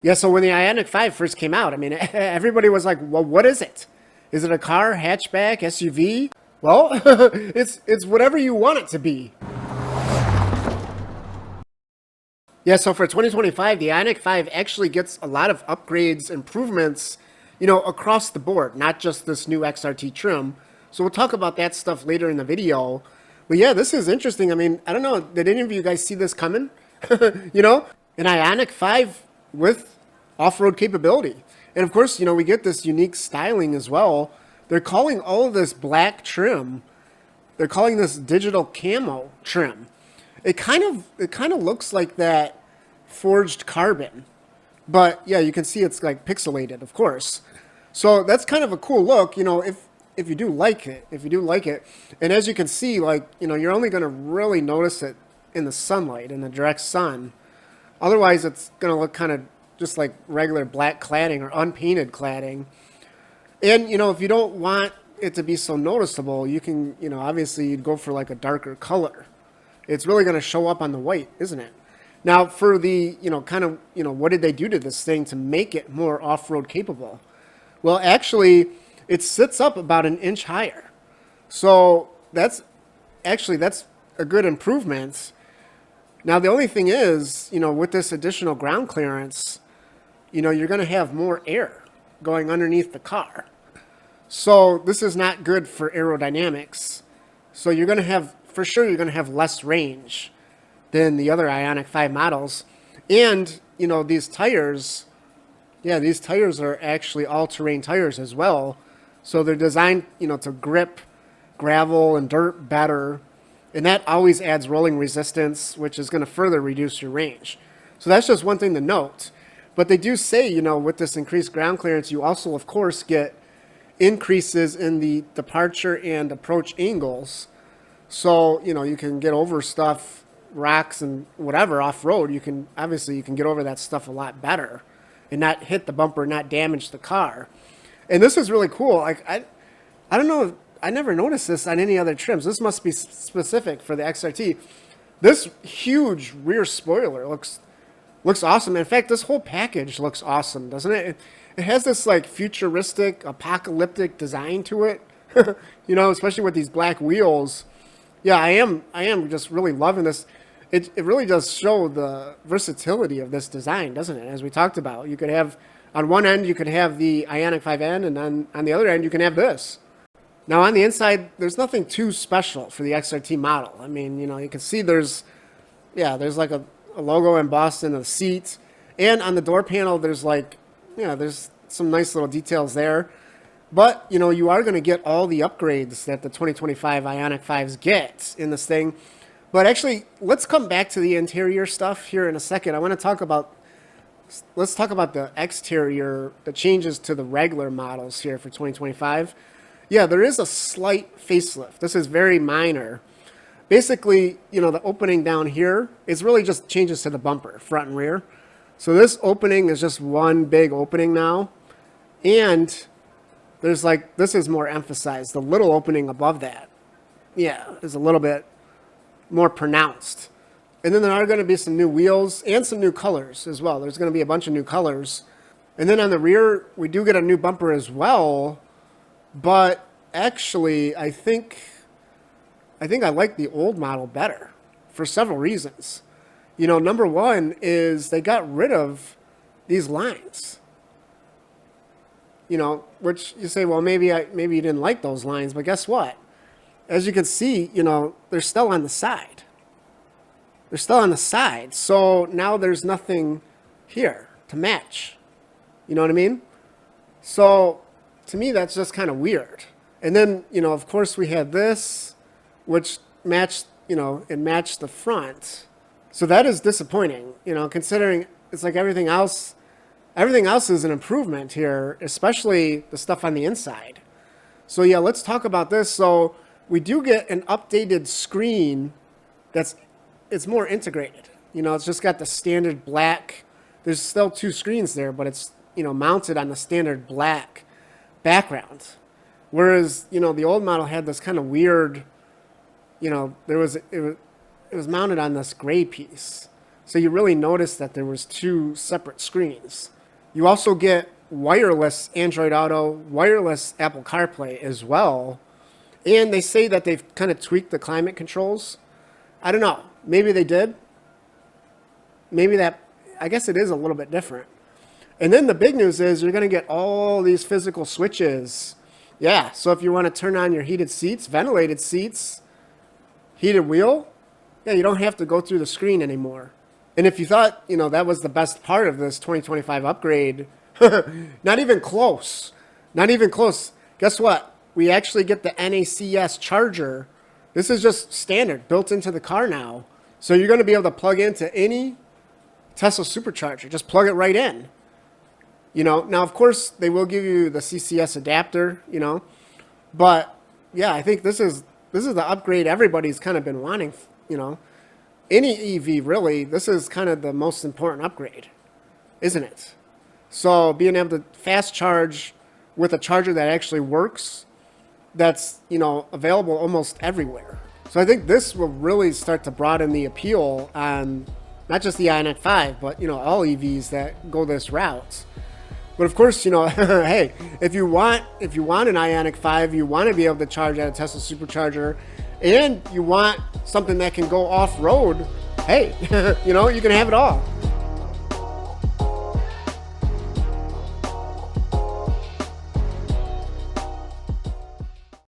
Yeah, so when the Ioniq 5 first came out, I mean, everybody was like, well, what is it? Is it a car, hatchback, SUV? Well, it's whatever you want it to be. Yeah, so for 2025, the Ioniq 5 actually gets a lot of upgrades, improvements, across the board, not just this new XRT trim. So we'll talk about that stuff later in the video. But yeah, this is interesting. I mean, I don't know, did any of you guys see this coming? you know, an Ioniq 5 with off-road capability. And of course, we get this unique styling as well. They're calling all of this black trim, they're calling this digital camo trim. It kind of looks like that forged carbon. But yeah, you can see it's like pixelated, of course. So that's kind of a cool look, if you do like it. If you do like it. And as you can see, like, you're only going to really notice it in the sunlight, in the direct sun. Otherwise, it's going to look kind of just like regular black cladding or unpainted cladding. And, if you don't want it to be so noticeable, you can, obviously you'd go for like a darker color. It's really going to show up on the white, isn't it? Now, for the, what did they do to this thing to make it more off-road capable? Well, actually, it sits up about an inch higher. So that's a good improvement. Now, the only thing is, with this additional ground clearance, you're going to have more air going underneath the car. So this is not good for aerodynamics. So you're going to have, for sure, you're going to have less range than the other Ioniq 5 models. And, these tires, these tires are actually all-terrain tires as well. So they're designed, to grip gravel and dirt better. And that always adds rolling resistance, which is going to further reduce your range. So that's just one thing to note. But they do say, with this increased ground clearance, you also, of course, get increases in the departure and approach angles. So, you can get over stuff, rocks and whatever off-road. You can get over that stuff a lot better and not hit the bumper, not damage the car. And this is really cool. Like, I don't know, I never noticed this on any other trims. This must be specific for the XRT. This huge rear spoiler looks awesome. In fact, this whole package looks awesome, doesn't it? It has this like futuristic, apocalyptic design to it. Especially with these black wheels. Yeah, I am just really loving this. It really does show the versatility of this design, doesn't it? As we talked about, you could have, on one end, you could have the Ioniq 5N, and then on the other end, you can have this. Now, on the inside, there's nothing too special for the XRT model. I mean, you can see there's like a logo embossed in the seat. And on the door panel, there's there's some nice little details there. But, you are going to get all the upgrades that the 2025 Ioniq 5s get in this thing. But actually, let's come back to the interior stuff here in a second. Let's talk about the exterior, the changes to the regular models here for 2025. Yeah, there is a slight facelift. This is very minor. Basically, the opening down here is really just changes to the bumper, front and rear. So this opening is just one big opening now. And this is more emphasized. The little opening above that, is a little bit more pronounced. And then there are going to be some new wheels and some new colors as well. There's going to be a bunch of new colors. And then on the rear, we do get a new bumper as well. But actually, I think I like the old model better for several reasons. Number one is they got rid of these lines. Which you say, well, maybe you didn't like those lines, but guess what? As you can see, they're still on the side. They're still on the side. So now there's nothing here to match. You know what I mean? So to me, that's just kind of weird. And then, of course, we had this, which matched, it matched the front. So that is disappointing, considering it's like everything else is an improvement here, especially the stuff on the inside. So yeah, let's talk about this. So we do get an updated screen it's more integrated. It's just got the standard black. There's still two screens there, but it's, mounted on the standard black background. Whereas, the old model had this kind of weird, it was mounted on this gray piece. So you really notice that there was two separate screens. You also get wireless Android Auto, wireless Apple CarPlay as well. And they say that they've kind of tweaked the climate controls. I don't know. Maybe they did. Maybe that, I guess it is a little bit different. And then the big news is you're going to get all these physical switches. Yeah, so if you want to turn on your heated seats, ventilated seats, heated wheel, yeah, you don't have to go through the screen anymore. And if you thought, that was the best part of this 2025 upgrade, not even close. Not even close. Guess what? We actually get the NACS charger. This is just standard, built into the car now. So you're going to be able to plug into any Tesla supercharger. Just plug it right in. Now, of course, they will give you the CCS adapter, But, yeah, I think this is the upgrade everybody's kind of been wanting, Any EV, really, this is kind of the most important upgrade, isn't it? So being able to fast charge with a charger that actually works, that's, available almost everywhere. So I think this will really start to broaden the appeal on not just the Ioniq 5, but, all EVs that go this route. But of course, hey, if you want an Ioniq 5, you want to be able to charge at a Tesla supercharger, and you want something that can go off-road, hey, you can have it all.